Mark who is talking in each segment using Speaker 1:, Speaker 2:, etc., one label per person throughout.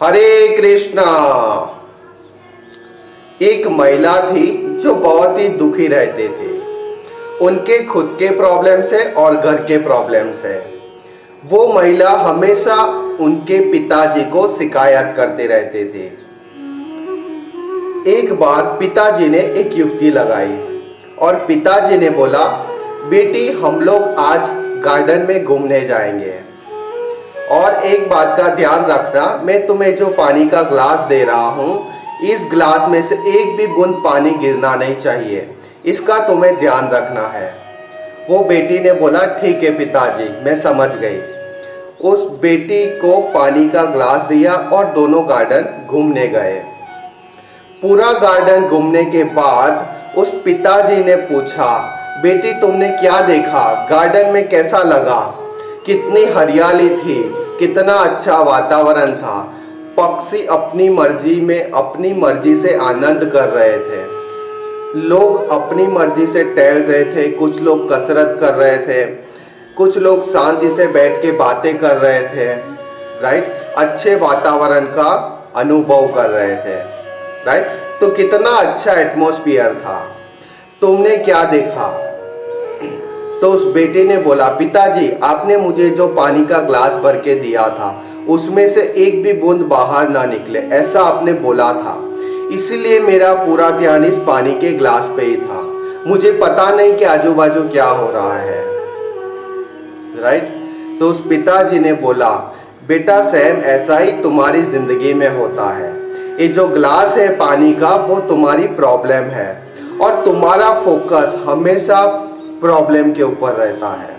Speaker 1: हरे कृष्णा। एक महिला थी जो बहुत ही दुखी रहते थे। उनके खुद के प्रॉब्लम्स है और घर के प्रॉब्लम्स है। वो महिला हमेशा उनके पिताजी को शिकायत करते रहते थे। एक बार पिताजी ने एक युक्ति लगाई और पिताजी ने बोला, बेटी हम लोग आज गार्डन में घूमने जाएंगे और एक बात का ध्यान रखना, मैं तुम्हें जो पानी का ग्लास दे रहा हूँ इस ग्लास में से एक भी बूंद पानी गिरना नहीं चाहिए, इसका तुम्हें ध्यान रखना है। वो बेटी ने बोला, ठीक है पिताजी, मैं समझ गई। उस बेटी को पानी का ग्लास दिया और दोनों गार्डन घूमने गए। पूरा गार्डन घूमने के बाद उस पिताजी ने पूछा, बेटी तुमने क्या देखा, गार्डन में कैसा लगा, कितनी हरियाली थी, कितना अच्छा वातावरण था, पक्षी अपनी मर्जी से आनंद कर रहे थे, लोग अपनी मर्जी से टहल रहे थे, कुछ लोग कसरत कर रहे थे, कुछ लोग शांति से बैठ के बातें कर रहे थे, राइट, अच्छे वातावरण का अनुभव कर रहे थे, राइट। तो कितना अच्छा एटमॉस्फेयर था। तुमने क्या देखा? तो उस बेटे ने बोला, पिताजी आपने मुझे जो पानी का ग्लास भर के दिया था उसमें से एक भी बूंद बाहर ना निकले, ऐसा आपने बोला था, इसलिए मेरा पूरा ध्यान इस पानी के ग्लास पे ही था, मुझे पता नहीं कि आजू बाजू क्या हो रहा है, राइट। तो उस पिताजी ने बोला, बेटा सेम ऐसा ही तुम्हारी जिंदगी में होता है, ये जो ग्लास है पानी का वो तुम्हारी प्रॉब्लम है और तुम्हारा फोकस हमेशा प्रॉब्लम के ऊपर रहता है।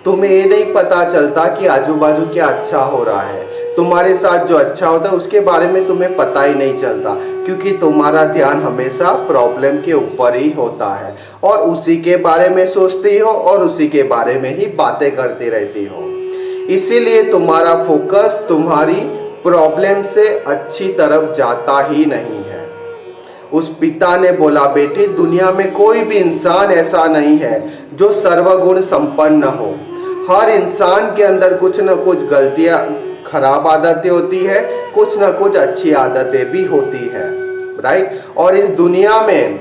Speaker 1: तुम्हें ये नहीं पता चलता कि आजू बाजू क्या अच्छा हो रहा है, तुम्हारे साथ जो अच्छा होता है उसके बारे में तुम्हें पता ही नहीं चलता, क्योंकि तुम्हारा ध्यान हमेशा प्रॉब्लम के ऊपर ही होता है और उसी के बारे में सोचती हो और उसी के बारे में ही बातें करती रहती हो। इसीलिए तुम्हारा फोकस तुम्हारी प्रॉब्लम से अच्छी तरफ जाता ही नहीं है। उस पिता ने बोला, बेटी दुनिया में कोई भी इंसान ऐसा नहीं है जो सर्वगुण संपन्न हो, हर इंसान के अंदर कुछ न कुछ गलतियां, खराब आदतें होती है, कुछ न कुछ अच्छी आदतें भी होती है, राइट। और इस दुनिया में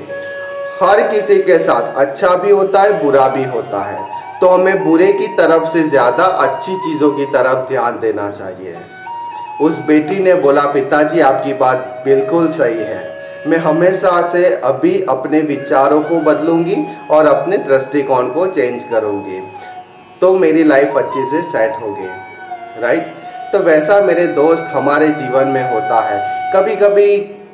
Speaker 1: हर किसी के साथ अच्छा भी होता है, बुरा भी होता है, तो हमें बुरे की तरफ से ज्यादा अच्छी चीजों की तरफ ध्यान देना चाहिए। उस बेटी ने बोला, पिताजी आपकी बात बिल्कुल सही है, मैं हमेशा से अभी अपने विचारों को बदलूंगी और अपने दृष्टिकोण को चेंज करूंगी, तो मेरी लाइफ अच्छी से सेट होगी, राइट। तो वैसा मेरे दोस्त हमारे जीवन में होता है। कभी कभी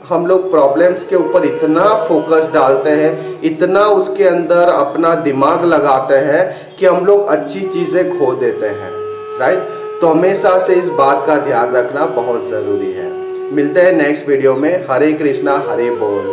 Speaker 1: हम लोग प्रॉब्लम्स के ऊपर इतना फोकस डालते हैं, इतना उसके अंदर अपना दिमाग लगाते हैं कि हम लोग अच्छी चीज़ें खो देते हैं, राइट। तो हमेशा से इस बात का ध्यान रखना बहुत ज़रूरी है। मिलते हैं नेक्स्ट वीडियो में। हरे कृष्णा, हरे बोल।